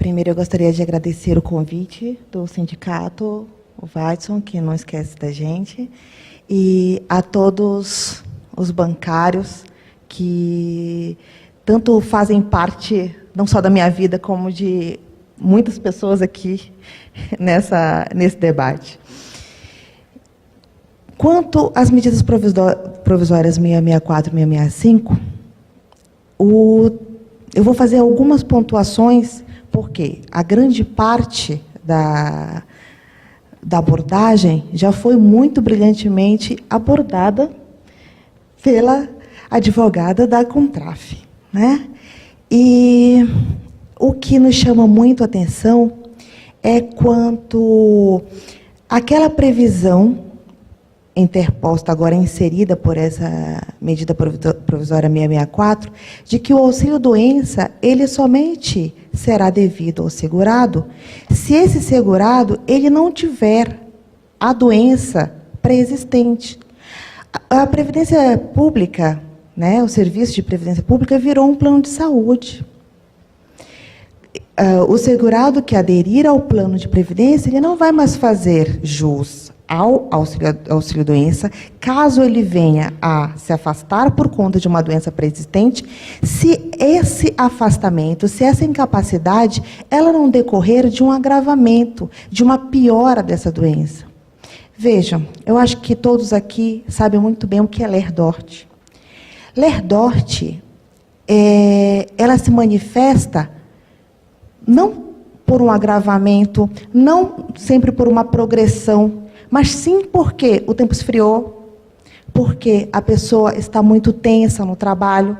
Primeiro, eu gostaria de agradecer o convite do sindicato, o Watson, que não esquece da gente, e a todos os bancários que tanto fazem parte, não só da minha vida, como de muitas pessoas aqui nesse debate. Quanto às medidas provisórias 664 e 665, eu vou fazer algumas pontuações, porque a grande parte da abordagem já foi muito brilhantemente abordada pela advogada da Contraf, né? E o que nos chama muito a atenção é quanto àquela previsão interposta, agora inserida por essa medida provisória 664, de que o auxílio-doença, ele somente será devido ao segurado se esse segurado ele não tiver a doença pré-existente. A Previdência Pública, né, o Serviço de Previdência Pública virou um plano de saúde. O segurado que aderir ao plano de previdência, ele não vai mais fazer jus ao auxílio-doença, caso ele venha a se afastar por conta de uma doença pré-existente, se esse afastamento, se essa incapacidade, ela não decorrer de um agravamento, de uma piora dessa doença. Vejam, eu acho que todos aqui sabem muito bem o que é Ler-Dort. Ler-Dort, ela se manifesta não por um agravamento, não sempre por uma progressão, mas sim porque o tempo esfriou, porque a pessoa está muito tensa no trabalho.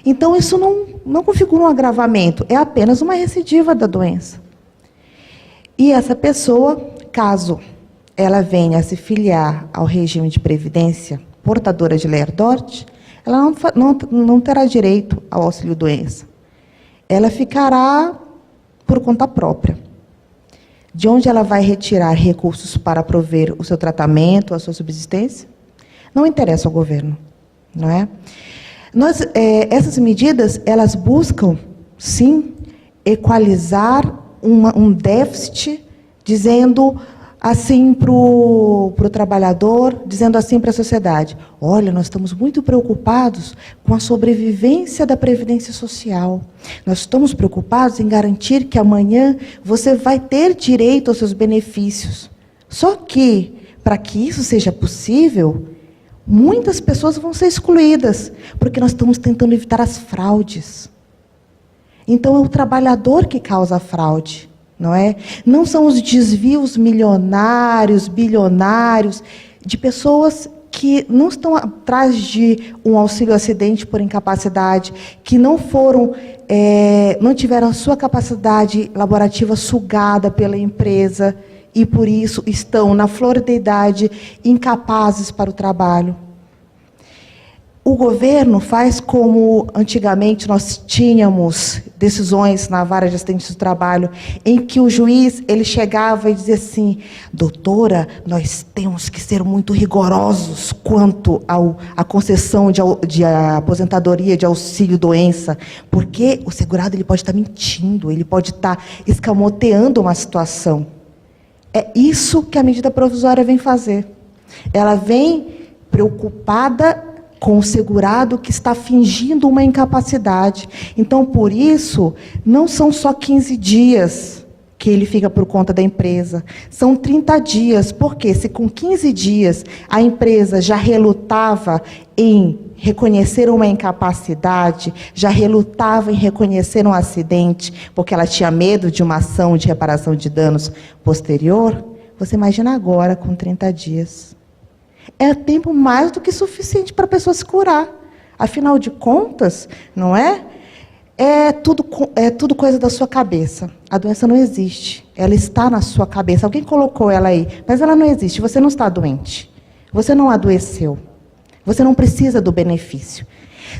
Então, isso não configura um agravamento, é apenas uma recidiva da doença. E essa pessoa, caso ela venha a se filiar ao regime de previdência portadora de Ler-Dort, ela não terá direito ao auxílio-doença. Ela ficará por conta própria. De onde ela vai retirar recursos para prover o seu tratamento, a sua subsistência? Não interessa ao governo, não é? Essas medidas, elas buscam, sim, equalizar um déficit, dizendo assim para o trabalhador, dizendo assim para a sociedade: olha, nós estamos muito preocupados com a sobrevivência da Previdência Social. Nós estamos preocupados em garantir que amanhã você vai ter direito aos seus benefícios. Só que, para que isso seja possível, muitas pessoas vão ser excluídas, porque nós estamos tentando evitar as fraudes. Então, é o trabalhador que causa a fraude. Não é? Não são os desvios milionários, bilionários, de pessoas que não estão atrás de um auxílio-acidente por incapacidade, que não tiveram a sua capacidade laborativa sugada pela empresa e, por isso, estão na flor da idade, incapazes para o trabalho. O governo faz como antigamente nós tínhamos decisões na vara de assistência do trabalho, em que o juiz ele chegava e dizia assim: doutora, nós temos que ser muito rigorosos quanto à concessão de aposentadoria, de auxílio-doença, porque o segurado ele pode estar mentindo, ele pode estar escamoteando uma situação. É isso que a medida provisória vem fazer. Ela vem preocupada com o segurado que está fingindo uma incapacidade. Então, por isso, não são só 15 dias que ele fica por conta da empresa, são 30 dias, porque se com 15 dias a empresa já relutava em reconhecer uma incapacidade, já relutava em reconhecer um acidente, porque ela tinha medo de uma ação de reparação de danos posterior, você imagina agora com 30 dias. É tempo mais do que suficiente para a pessoa se curar. Afinal de contas, não é? É tudo coisa da sua cabeça. A doença não existe. Ela está na sua cabeça. Alguém colocou ela aí, mas ela não existe. Você não está doente. Você não adoeceu. Você não precisa do benefício.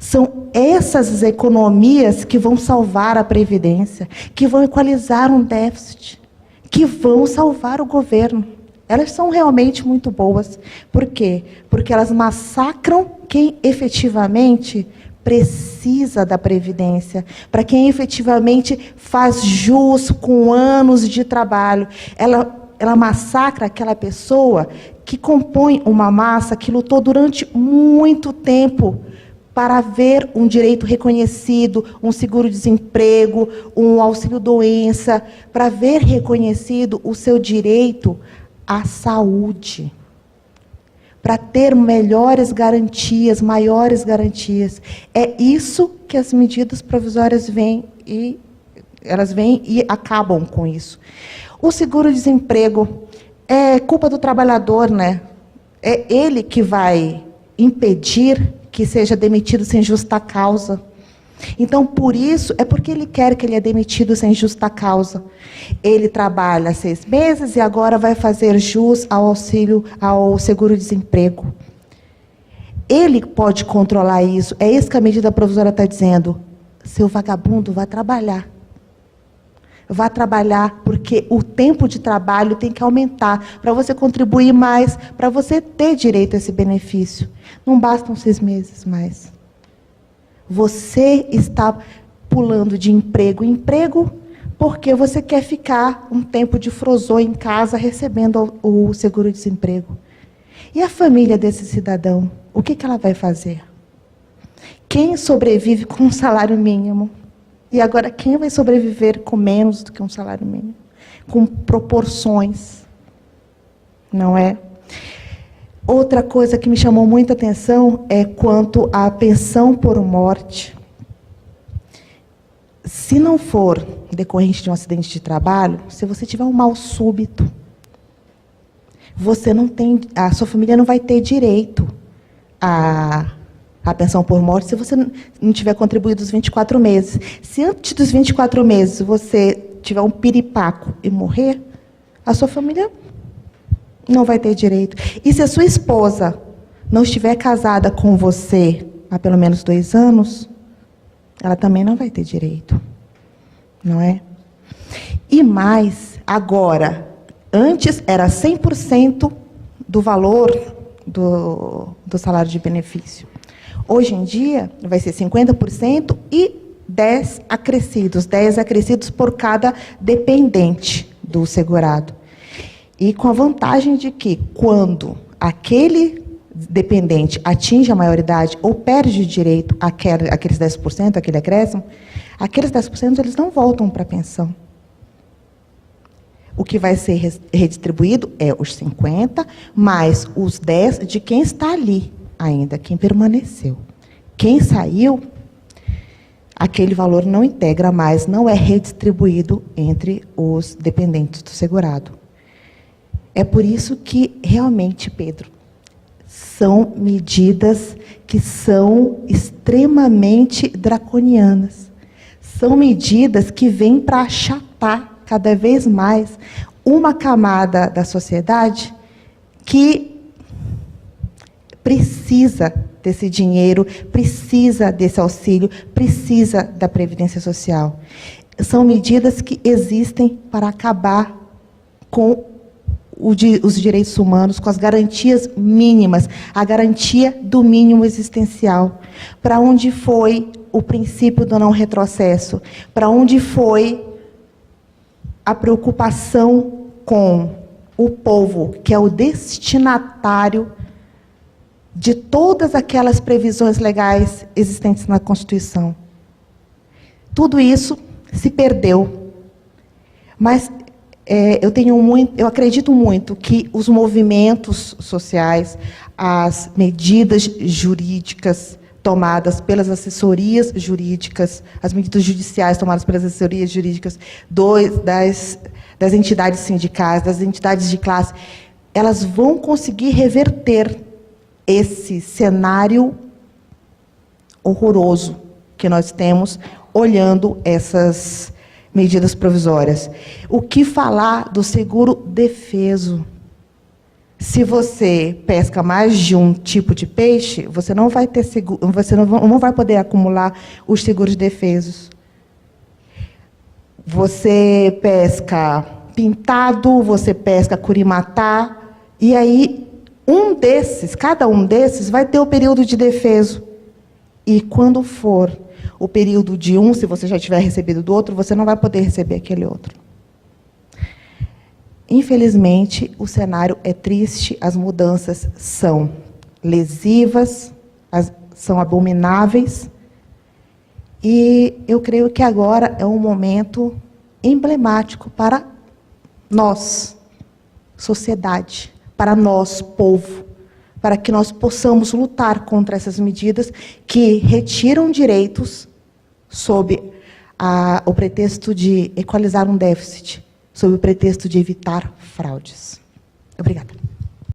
São essas economias que vão salvar a Previdência, que vão equalizar um déficit, que vão salvar o governo. Elas são realmente muito boas. Por quê? Porque elas massacram quem efetivamente precisa da Previdência, para quem efetivamente faz jus com anos de trabalho. Ela massacra aquela pessoa que compõe uma massa que lutou durante muito tempo para ver um direito reconhecido, um seguro-desemprego, um auxílio-doença, para ver reconhecido o seu direito à saúde, para ter melhores garantias, maiores garantias. É isso que as medidas provisórias vêm e acabam com isso. O seguro-desemprego é culpa do trabalhador, né? É ele que vai impedir que seja demitido sem justa causa. Então, por isso, é porque ele quer que ele é demitido sem justa causa. Ele trabalha 6 meses e agora vai fazer jus ao auxílio, ao seguro-desemprego. Ele pode controlar isso. É isso que a medida provisória está dizendo. Seu vagabundo, vai trabalhar. Vá trabalhar, porque o tempo de trabalho tem que aumentar, para você contribuir mais, para você ter direito a esse benefício. Não bastam 6 meses mais. Você está pulando de emprego em emprego, porque você quer ficar um tempo de frozô em casa, recebendo o seguro-desemprego. E a família desse cidadão, o que ela vai fazer? Quem sobrevive com um salário mínimo? E agora, quem vai sobreviver com menos do que um salário mínimo? Com proporções. Não é? Outra coisa que me chamou muita atenção é quanto à pensão por morte. Se não for decorrente de um acidente de trabalho, se você tiver um mal súbito, você não tem, a sua família não vai ter direito a pensão por morte se você não tiver contribuído os 24 meses. Se antes dos 24 meses você tiver um piripaco e morrer, a sua família não vai ter direito. E se a sua esposa não estiver casada com você há pelo menos 2 anos, ela também não vai ter direito. Não é? E mais, agora, antes era 100% do valor do salário de benefício. Hoje em dia, vai ser 50% e 10 acrescidos por cada dependente do segurado. E com a vantagem de que, quando aquele dependente atinge a maioridade ou perde direito àqueles 10%, aquele acréscimo, aqueles 10% eles não voltam para a pensão. O que vai ser redistribuído é os 50, mais os 10 de quem está ali ainda, quem permaneceu. Quem saiu, aquele valor não integra mais, não é redistribuído entre os dependentes do segurado. É por isso que, realmente, Pedro, são medidas que são extremamente draconianas. São medidas que vêm para achatar cada vez mais uma camada da sociedade que precisa desse dinheiro, precisa desse auxílio, precisa da Previdência Social. São medidas que existem para acabar com os direitos humanos, com as garantias mínimas, a garantia do mínimo existencial. Para onde foi o princípio do não retrocesso? Para onde foi a preocupação com o povo, que é o destinatário de todas aquelas previsões legais existentes na Constituição? Tudo isso se perdeu. Mas eu acredito muito que os movimentos sociais, as medidas jurídicas tomadas pelas assessorias jurídicas, as medidas judiciais tomadas pelas assessorias jurídicas das entidades sindicais, das entidades de classe, elas vão conseguir reverter esse cenário horroroso que nós temos olhando essas medidas provisórias. O que falar do seguro defeso? Se você pesca mais de um tipo de peixe, você não vai ter seguro, você não vai poder acumular os seguros defesos. Você pesca pintado, você pesca curimatá, e aí cada um desses vai ter o período de defeso. e quando for o período de um, se você já tiver recebido do outro, você não vai poder receber aquele outro. Infelizmente, o cenário é triste, as mudanças são lesivas, são abomináveis, e eu creio que agora é um momento emblemático para nós, sociedade, para nós, povo, para que nós possamos lutar contra essas medidas que retiram direitos sob o pretexto de equalizar um déficit, sob o pretexto de evitar fraudes. Obrigada.